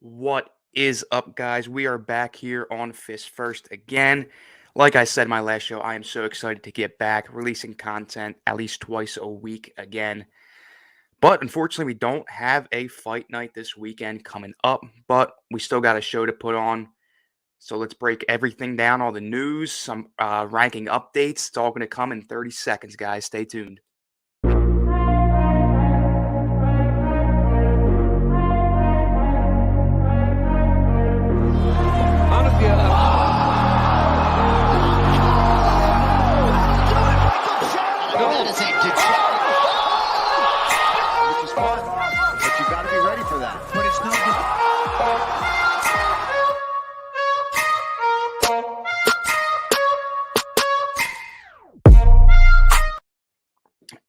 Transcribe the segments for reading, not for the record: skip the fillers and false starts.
What is up, guys? We are back here on Fist First again. Like I said in my last show, I am so excited to get back releasing content at least twice a week again. But unfortunately, we don't have a fight night this weekend coming up, but we still got a show to put on. So let's break everything down, all the news, some ranking updates. It's all going to come in 30 seconds, guys. Stay tuned. That is a which is fun, but you got to be ready for that. But it's no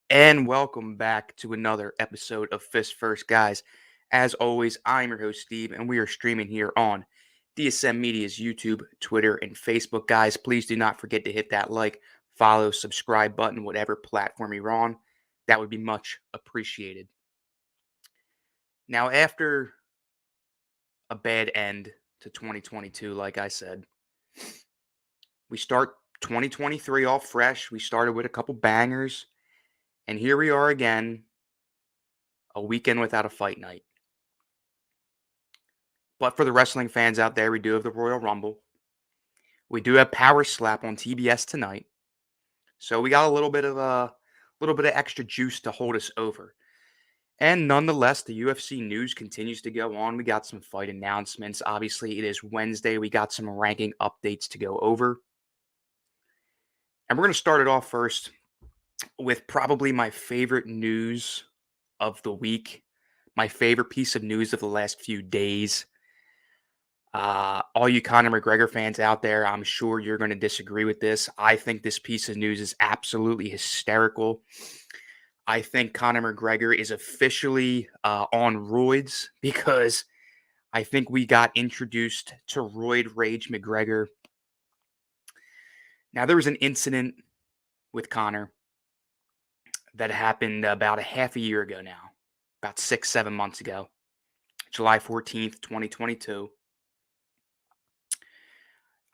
And welcome back to another episode of Fist First, guys. As always, I'm your host, Steve, and we are streaming here on DSM Media's YouTube, Twitter, and Facebook. Guys, please do not forget to hit that like, follow, subscribe button, whatever platform you're on. That would be much appreciated. Now, after a bad end to 2022, like I said, we start 2023 off fresh. We started with a couple bangers. And here we are again, a weekend without a fight night. But for the wrestling fans out there, we do have the Royal Rumble. We do have Power Slap on TBS tonight. So we got a little bit of extra juice to hold us over. And nonetheless, the UFC news continues to go on. We got some fight announcements. Obviously, it is Wednesday. We got some ranking updates to go over. And we're going to start it off first with probably my favorite news of the week, my favorite piece of news of the last few days. All you Conor McGregor fans out there, I'm sure you're going to disagree with this. I think this piece of news is absolutely hysterical. I think Conor McGregor is officially on roids because I think we got introduced to Roid Rage McGregor. Now, there was an incident with Conor that happened about a half a year ago now, about 6-7 months ago, July 14th, 2022.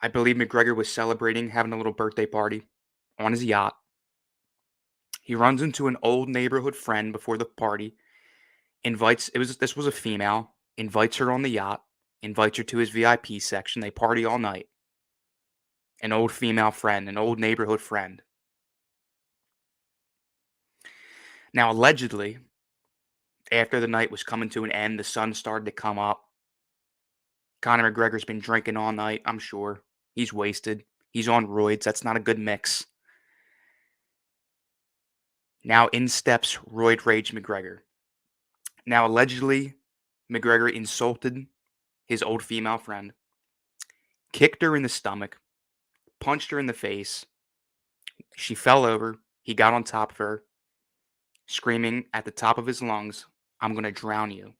I believe McGregor was celebrating, having a little birthday party on his yacht. He runs into an old neighborhood friend before the party, this was a female, invites her on the yacht, invites her to his VIP section. They party all night. An old female friend, an old neighborhood friend. Now, allegedly, after the night was coming to an end, the sun started to come up. Conor McGregor's been drinking all night, I'm sure. He's wasted. He's on roids. That's not a good mix. Now in steps Roid Rage McGregor. Now, allegedly, McGregor insulted his old female friend, kicked her in the stomach, punched her in the face. She fell over. He got on top of her, screaming at the top of his lungs, "I'm going to drown you."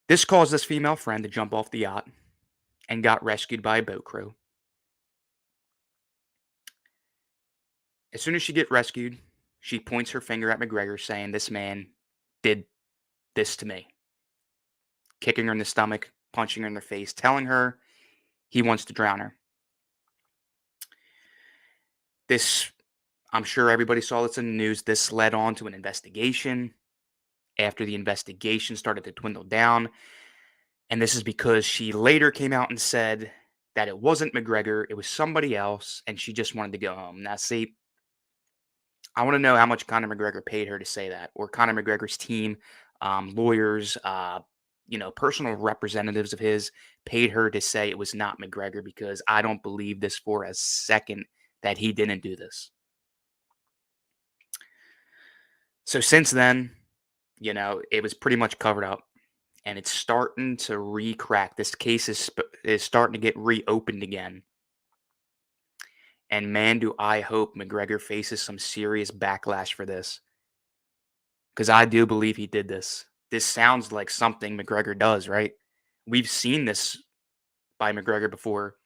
This caused this female friend to jump off the yacht and got rescued by a boat crew. As soon as she gets rescued, she points her finger at McGregor, saying, "This man did this to me." Kicking her in the stomach, punching her in the face, telling her he wants to drown her. This, I'm sure everybody saw this in the news. This led on to an investigation. After the investigation started to dwindle down, and this is because she later came out and said that it wasn't McGregor, it was somebody else, and she just wanted to go home. Now, see, I want to know how much Conor McGregor paid her to say that, or Conor McGregor's team, lawyers, personal representatives of his paid her to say it was not McGregor, because I don't believe this for a second that he didn't do this. So since then, it was pretty much covered up, and it's starting to re-crack. This case is starting to get reopened again. And man, do I hope McGregor faces some serious backlash for this. Because I do believe he did this. This sounds like something McGregor does, right? We've seen this by McGregor before.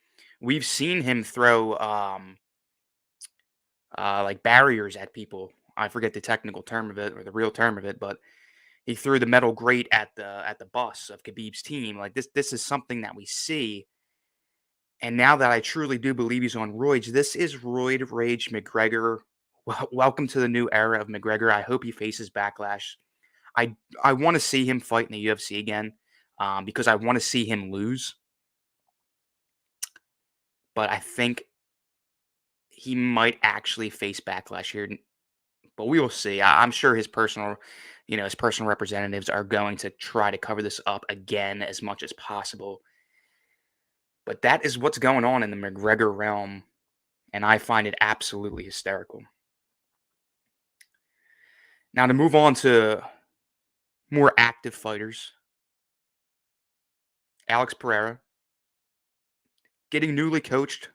We've seen him throw like barriers at people. I forget the technical term of it or the real term of it, but He threw the metal grate at the bus of Khabib's team. Like this is something that we see. And now that I truly do believe he's on roids, this is Roid Rage McGregor. Welcome to the new era of McGregor. I hope he faces backlash. I want to see him fight in the UFC again, because I want to see him lose. But I think he might actually face backlash here. But we will see. I'm sure his personal representatives are going to try to cover this up again as much as possible. But that is what's going on in the McGregor realm, and I find it absolutely hysterical. Now to move on to more active fighters, Alex Pereira, getting newly coached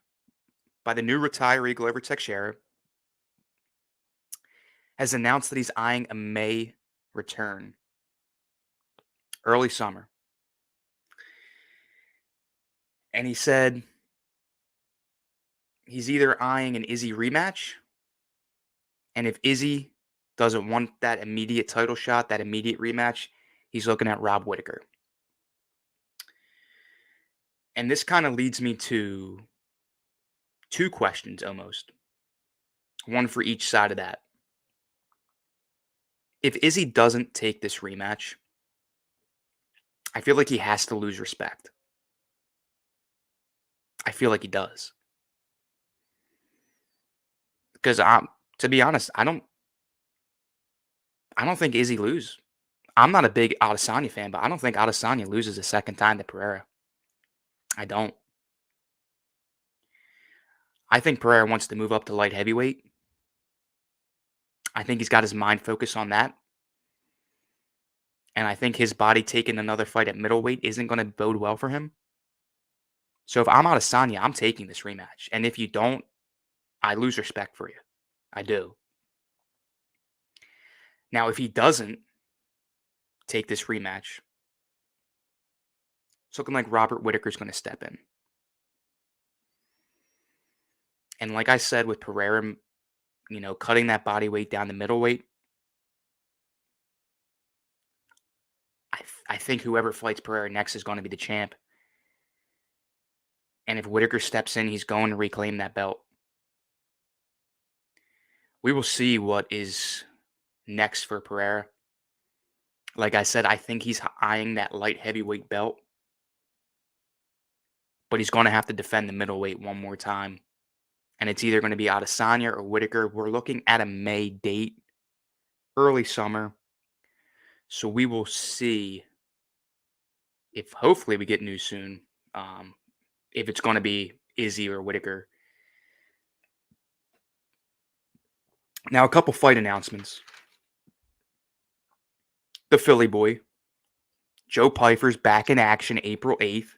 by the new retiree Glover Teixeira, has announced that he's eyeing a May return, early summer. And he said he's either eyeing an Izzy rematch, and if Izzy doesn't want that immediate title shot, that immediate rematch, he's looking at Rob Whittaker. And this kind of leads me to two questions almost, one for each side of that. If Izzy doesn't take this rematch, I feel like he has to lose respect. I feel like he does. Because to be honest, I don't think Izzy lose. I'm not a big Adesanya fan, but I don't think Adesanya loses a second time to Pereira. I don't. I think Pereira wants to move up to light heavyweight. I think he's got his mind focused on that. And I think his body taking another fight at middleweight isn't going to bode well for him. So if I'm Adesanya, I'm taking this rematch. And if you don't, I lose respect for you. I do. Now, if he doesn't take this rematch, it's looking like Robert Whittaker's going to step in. And like I said with Pereira, cutting that body weight down to middleweight, I think whoever fights Pereira next is going to be the champ. And if Whittaker steps in, he's going to reclaim that belt. We will see what is next for Pereira. Like I said, I think he's eyeing that light heavyweight belt. But he's going to have to defend the middleweight one more time. And it's either going to be Adesanya or Whittaker. We're looking at a May date, early summer. So we will see if hopefully we get news soon, if it's going to be Izzy or Whittaker. Now, a couple fight announcements. The Philly boy, Joe Pyfer's back in action April 8th,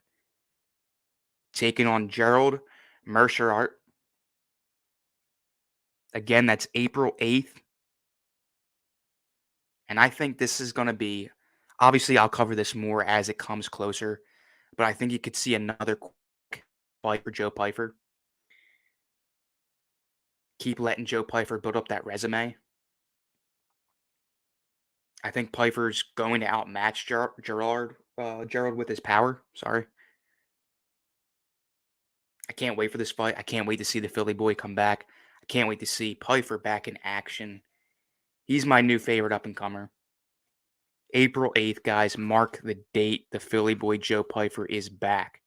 taking on Gerald Mercerart. Again, that's April 8th. And I think this is going to be, obviously I'll cover this more as it comes closer, but I think you could see another quick fight for Joe Pyfer. Keep letting Joe Pyfer build up that resume. I think Pyfer's going to outmatch Gerald with his power. Sorry. I can't wait for this fight. I can't wait to see the Philly boy come back. I can't wait to see Pyfer back in action. He's my new favorite up-and-comer. April 8th, guys. Mark the date. The Philly boy Joe Pyfer is back.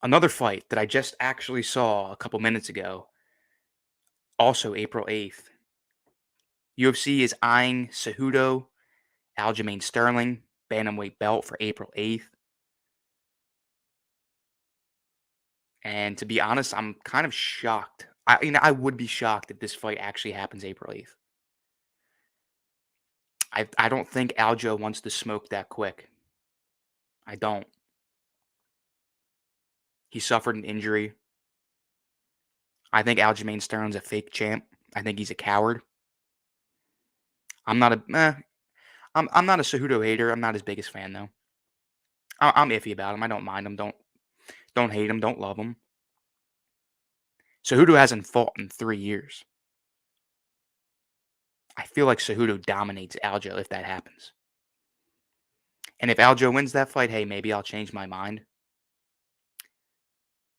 Another fight that I just actually saw a couple minutes ago. Also April 8th. UFC is eyeing Cejudo, Aljamain Sterling, bantamweight belt for April 8th. And to be honest, I'm kind of shocked. I would be shocked if this fight actually happens April 8th. I don't think Aljo wants to smoke that quick. I don't. He suffered an injury. I think Aljamain Sterling's a fake champ. I think he's a coward. I'm not a Cejudo hater. I'm not his biggest fan though. I'm iffy about him. I don't mind him. Don't hate him. Don't love him. Cejudo hasn't fought in 3 years. I feel like Cejudo dominates Aljo if that happens. And if Aljo wins that fight, hey, maybe I'll change my mind.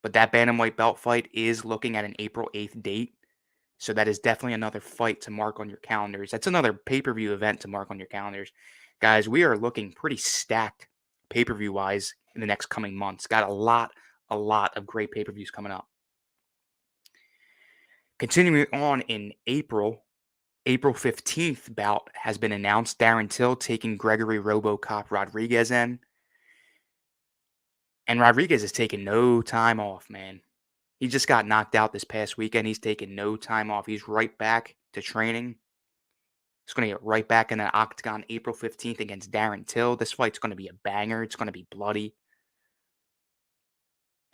But that bantamweight belt fight is looking at an April 8th date. So that is definitely another fight to mark on your calendars. That's another pay-per-view event to mark on your calendars. Guys, we are looking pretty stacked pay-per-view wise in the next coming months. Got a lot of great pay-per-views coming up. Continuing on in April, April 15th bout has been announced. Darren Till taking Gregory RoboCop Rodriguez in. And Rodriguez is taking no time off, man. He just got knocked out this past weekend. He's taking no time off. He's right back to training. He's going to get right back in the octagon April 15th against Darren Till. This fight's going to be a banger. It's going to be bloody.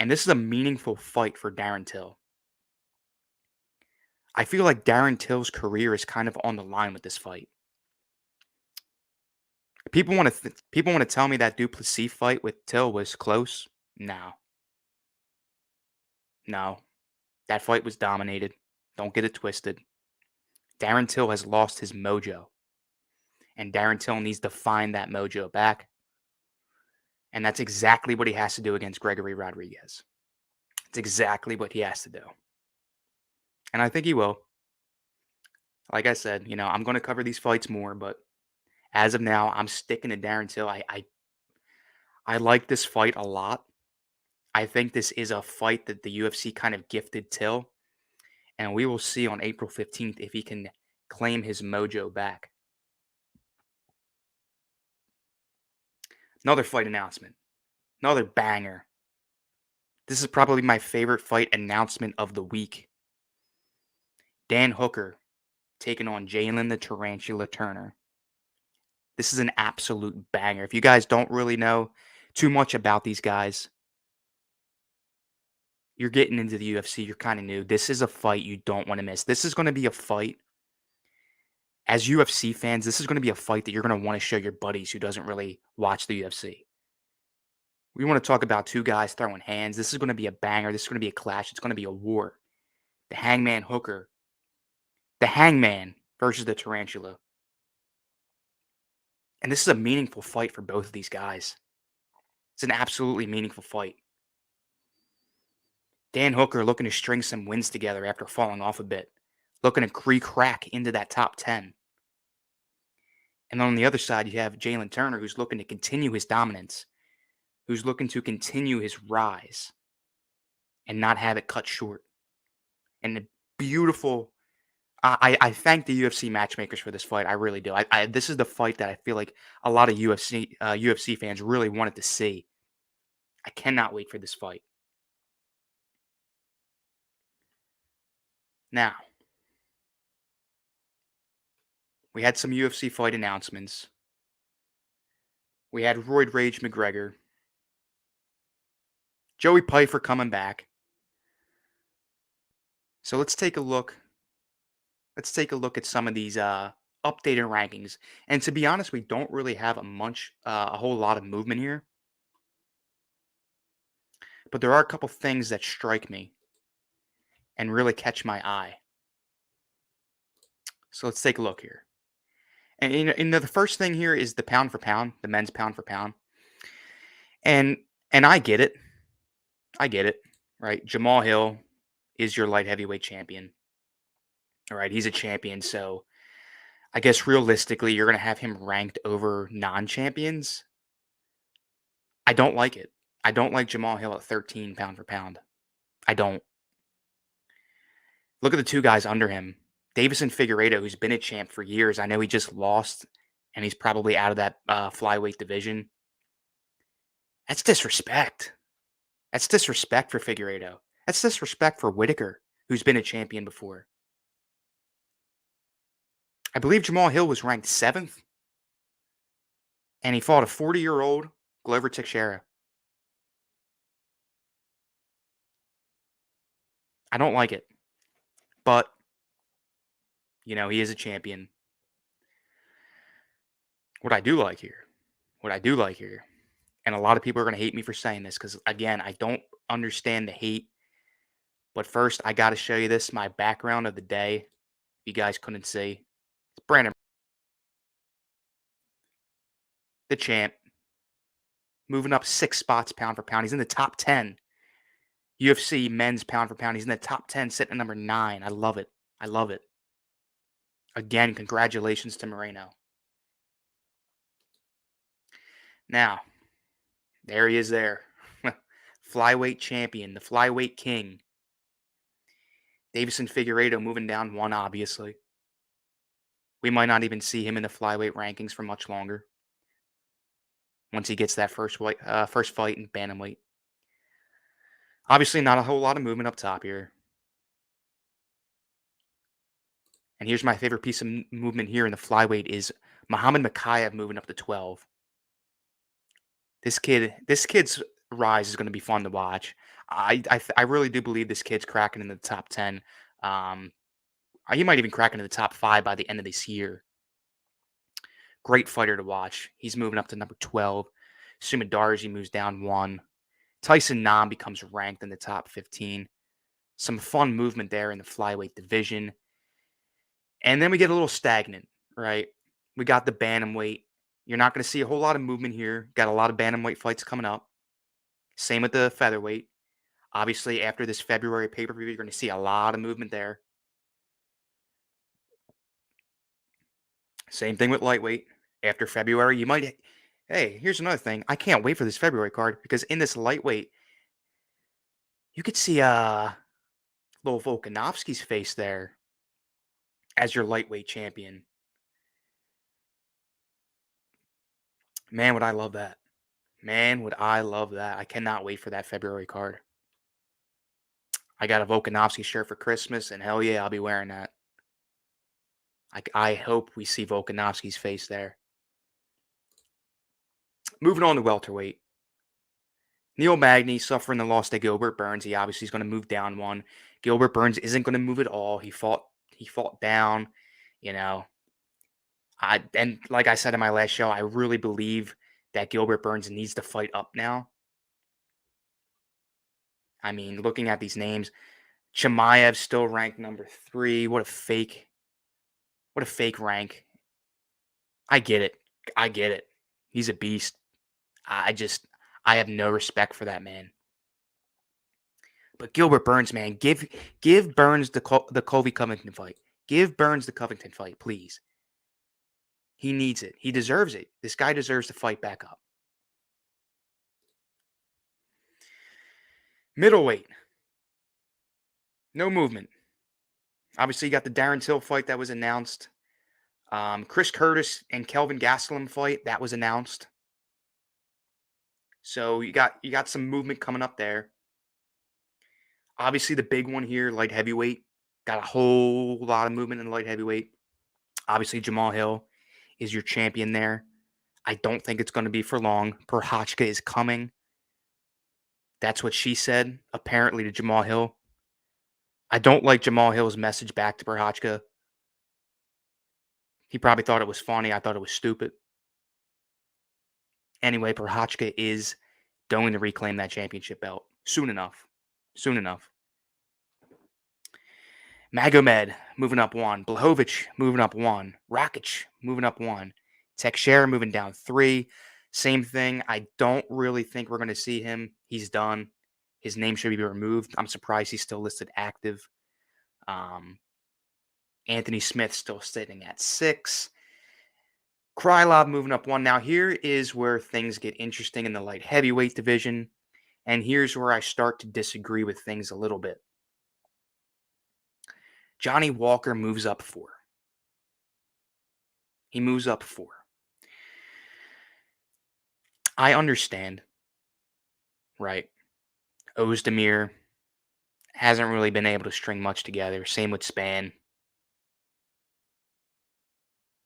And this is a meaningful fight for Darren Till. I feel like Darren Till's career is kind of on the line with this fight. People want to tell me that Duplessis fight with Till was close. No. No. That fight was dominated. Don't get it twisted. Darren Till has lost his mojo. And Darren Till needs to find that mojo back. And that's exactly what he has to do against Gregory Rodriguez. It's exactly what he has to do. And I think he will. Like I said, I'm going to cover these fights more, but as of now, I'm sticking to Darren Till. I like this fight a lot. I think this is a fight that the UFC kind of gifted Till. And we will see on April 15th if he can claim his mojo back. Another fight announcement. Another banger. This is probably my favorite fight announcement of the week. Dan Hooker taking on Jalen the Tarantula Turner. This is an absolute banger. If you guys don't really know too much about these guys, you're getting into the UFC, you're kind of new. This is a fight you don't want to miss. This is going to be a fight. As UFC fans, this is going to be a fight that you're going to want to show your buddies who doesn't really watch the UFC. We want to talk about two guys throwing hands. This is going to be a banger. This is going to be a clash. It's going to be a war. The Hangman Hooker. The Hangman versus the Tarantula. And this is a meaningful fight for both of these guys. It's an absolutely meaningful fight. Dan Hooker looking to string some wins together after falling off a bit. Looking to crack into that top 10. And on the other side, you have Jalen Turner, who's looking to continue his dominance. Who's looking to continue his rise. And not have it cut short. And the beautiful... I thank the UFC matchmakers for this fight. I really do. This is the fight that I feel like a lot of UFC fans really wanted to see. I cannot wait for this fight. Now, we had some UFC fight announcements. We had Royd Rage McGregor. Joey Pfeiffer coming back. So let's take a look. Let's take a look at some of these updated rankings. And to be honest, we don't really have a whole lot of movement here. But there are a couple things that strike me and really catch my eye. So let's take a look here. And the first thing here is the pound for pound, the men's pound for pound. And I get it. I get it, right? Jamal Hill is your light heavyweight champion. All right, he's a champion, so I guess realistically you're going to have him ranked over non-champions. I don't like it. I don't like Jamal Hill at 13 pound for pound. I don't. Look at the two guys under him. Davison Figueiredo, who's been a champ for years. I know he just lost, and he's probably out of that flyweight division. That's disrespect. That's disrespect for Figueiredo. That's disrespect for Whitaker, who's been a champion before. I believe Jamal Hill was ranked 7th, and he fought a 40-year-old Glover Teixeira. I don't like it, but, he is a champion. What I do like here, and a lot of people are going to hate me for saying this because, again, I don't understand the hate. But first, I got to show you this, my background of the day. If you guys couldn't see, it's Brandon, the champ, moving up 6 spots pound for pound. He's in the top 10. UFC men's pound for pound. He's in the top 10, sitting at number 9. I love it. I love it. Again, congratulations to Moreno. Now, there he is there. Flyweight champion, the flyweight king. Davison Figueiredo moving down 1, obviously. We might not even see him in the flyweight rankings for much longer once he gets that first fight in bantamweight. Obviously, not a whole lot of movement up top here. And here's my favorite piece of movement here in the flyweight is Muhammad Makayev moving up to 12. This kid's rise is going to be fun to watch. I really do believe this kid's cracking into the top 10. He might even crack into the top 5 by the end of this year. Great fighter to watch. He's moving up to number 12. Sumadarji moves down 1. Tyson Nam becomes ranked in the top 15. Some fun movement there in the flyweight division. And then we get a little stagnant, right? We got the bantamweight. You're not going to see a whole lot of movement here. Got a lot of bantamweight fights coming up. Same with the featherweight. Obviously, after this February pay-per-view, you're going to see a lot of movement there. Same thing with lightweight. After February, you might... Hey, here's another thing. I can't wait for this February card because in this lightweight, you could see little Volkanovski's face there as your lightweight champion. Man, would I love that. Man, would I love that. I cannot wait for that February card. I got a Volkanovski shirt for Christmas, and hell yeah, I'll be wearing that. I hope we see Volkanovski's face there. Moving on to welterweight. Neil Magny suffering the loss to Gilbert Burns. He obviously is going to move down 1. Gilbert Burns isn't going to move at all. He fought down, you know. And like I said in my last show, I really believe that Gilbert Burns needs to fight up now. I mean, looking at these names, Chimaev still ranked number 3. What a fake rank. I get it. He's a beast. I have no respect for that man. But Gilbert Burns, man, give Burns the Colby Covington fight. Give Burns the Covington fight, please. He needs it. He deserves it. This guy deserves to fight back up. Middleweight. No movement. Obviously, you got the Darren Till fight that was announced. Chris Curtis and Kelvin Gastelum fight that was announced. So you got some movement coming up there. Obviously, the big one here, light heavyweight, got a whole lot of movement in light heavyweight. Obviously, Jamal Hill is your champion there. I don't think it's going to be for long. Prochazka is coming. That's what she said, apparently, to Jamal Hill. I don't like Jamal Hill's message back to Prochazka. He probably thought it was funny. I thought it was stupid. Anyway, Prochazka is going to reclaim that championship belt soon enough. Soon enough. Magomed moving up 1. Blachowicz moving up 1. Rakic moving up 1. Teixeira moving down 3. Same thing. I don't really think we're going to see him. He's done. His name should be removed. I'm surprised he's still listed active. Anthony Smith still sitting at 6. Krylov moving up 1. Now, here is where things get interesting in the light heavyweight division. And here's where I start to disagree with things a little bit. Johnny Walker moves up 4. He moves up 4. I understand, right? Ozdemir hasn't really been able to string much together. Same with Span.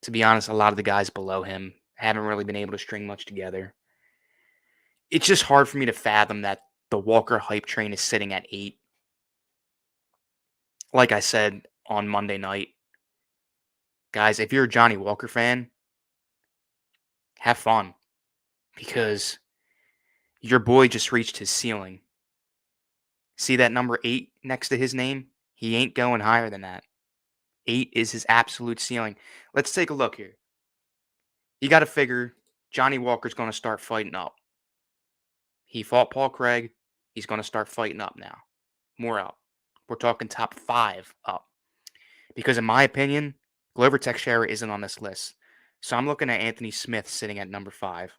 To be honest, a lot of the guys below him haven't really been able to string much together. It's just hard for me to fathom that the Walker hype train is sitting at 8. Like I said on Monday night, guys, if you're a Johnny Walker fan, have fun. Because your boy just reached his ceiling. See that number 8 next to his name? He ain't going higher than that. 8 is his absolute ceiling. Let's take a look here. You got to figure Johnny Walker's going to start fighting up. He fought Paul Craig. He's going to start fighting up now. More up. We're talking top 5 up. Because in my opinion, Glover Teixeira isn't on this list. So I'm looking at Anthony Smith sitting at number 5.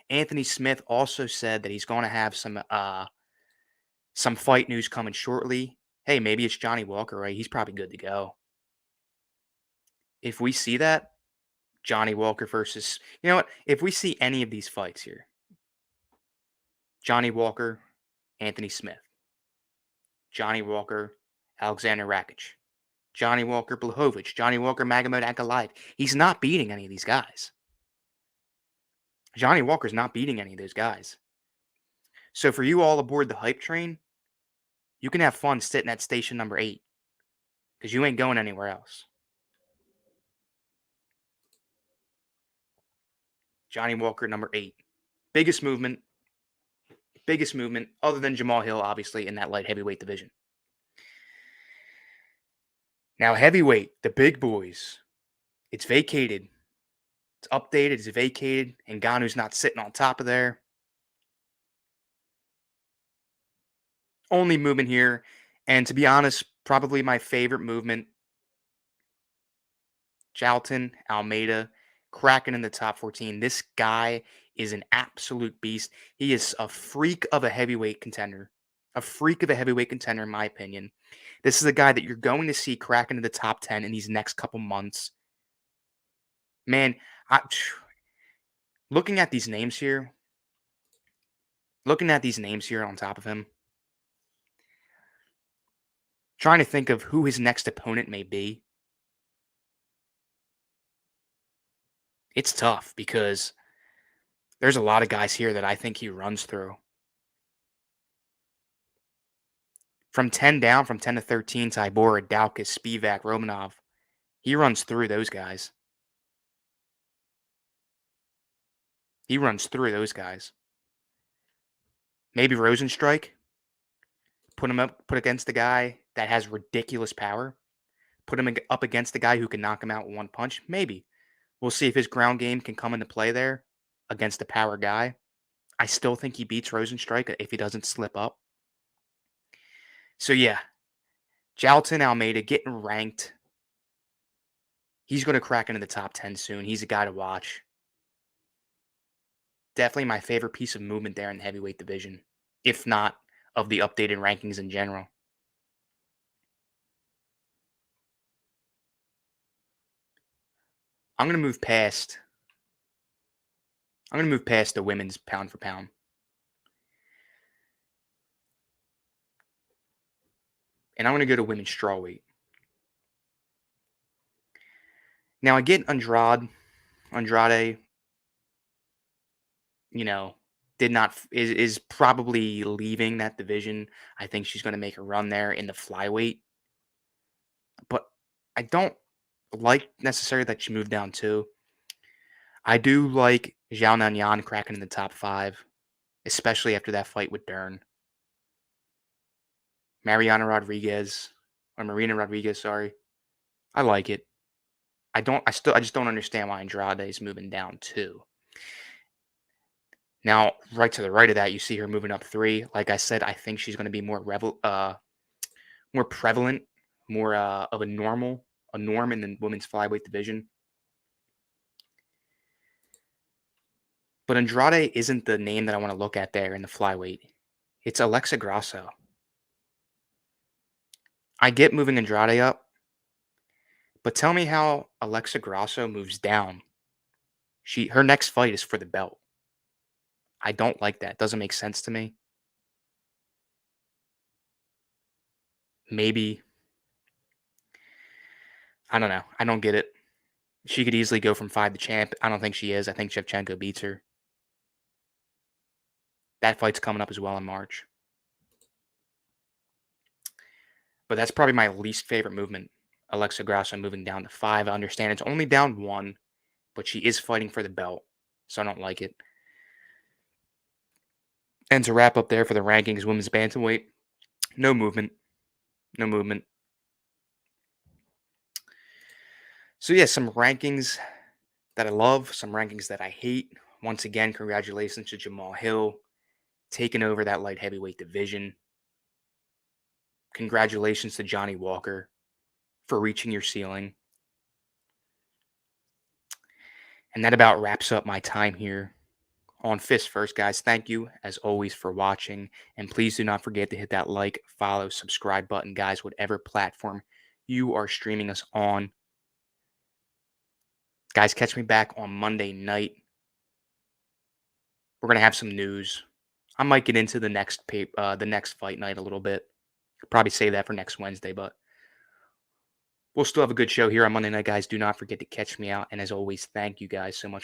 Anthony Smith also said that he's going to have some fight news coming shortly. Hey, maybe it's Johnny Walker, right? He's probably good to go. If we see that, Johnny Walker versus, you know what? If we see any of these fights here, Johnny Walker, Anthony Smith, Johnny Walker, Alexander Rakic, Johnny Walker, Blachowicz, Johnny Walker, Magomed Ankalaev, he's not beating any of these guys. Johnny Walker's not beating any of those guys. So for you all aboard the hype train, you can have fun sitting at station number 8 because you ain't going anywhere else. Johnny Walker, number 8. Biggest movement other than Jamal Hill, obviously, in that light heavyweight division. Now, heavyweight, the big boys, it's vacated. It's updated, it's vacated, and Ngannou's not sitting on top of there. Only movement here, and to be honest, probably my favorite movement, Jailton Almeida, cracking in the top 14. This guy is an absolute beast. He is a freak of a heavyweight contender. A freak of a heavyweight contender, in my opinion. This is a guy that you're going to see crack into the top 10 in these next couple months. Man, looking at these names here on top of him, trying to think of who his next opponent may be. It's tough because there's a lot of guys here that I think he runs through. From 10 down, from 10 to 13, Tybura, Daukaus, Spivak, Romanov. He runs through those guys. Maybe Rosenstrike. Put against the guy that has ridiculous power. Put him up against the guy who can knock him out with one punch. Maybe. We'll see if his ground game can come into play there against the power guy. I still think he beats Rosenstrike if he doesn't slip up. So yeah, Jailton Almeida getting ranked. He's going to crack into the top 10 soon. He's a guy to watch. Definitely my favorite piece of movement there in the heavyweight division, if not of the updated rankings in general. I'm going to move past the women's pound for pound. And I'm going to go to women's strawweight. Now, I get Andrade, is probably leaving that division. I think she's going to make a run there in the flyweight. But I don't like necessarily that she moved down too. I do like Zhao Nanyan cracking in the top 5, especially after that fight with Dern. Marina Rodriguez, sorry. I like it. I just don't understand why Andrade is moving down too. Now, right to the right of that, you see her moving up 3. Like I said, I think she's going to be more prevalent, more of a norm in the women's flyweight division. But Andrade isn't the name that I want to look at there in the flyweight. It's Alexa Grasso. I get moving Andrade up, but tell me how Alexa Grasso moves down. Her next fight is for the belt. I don't like that. It doesn't make sense to me. Maybe. I don't know. I don't get it. She could easily go from 5 to champ. I don't think she is. I think Shevchenko beats her. That fight's coming up as well in March. But that's probably my least favorite movement. Alexa Grasso moving down to 5. I understand it's only down 1, but she is fighting for the belt, so I don't like it. And to wrap up there for the rankings, women's bantamweight, no movement. So yeah, some rankings that I love, some rankings that I hate. Once again, congratulations to Jamal Hill taking over that light heavyweight division. Congratulations to Johnny Walker for reaching your ceiling. And that about wraps up my time here on Fist First, guys. Thank you, as always, for watching. And please do not forget to hit that like, follow, subscribe button, guys, whatever platform you are streaming us on. Guys, catch me back on Monday night. We're going to have some news. I might get into the next fight night a little bit. Probably save that for next Wednesday, but we'll still have a good show here on Monday night, guys. Do not forget to catch me out. And as always, thank you guys so much for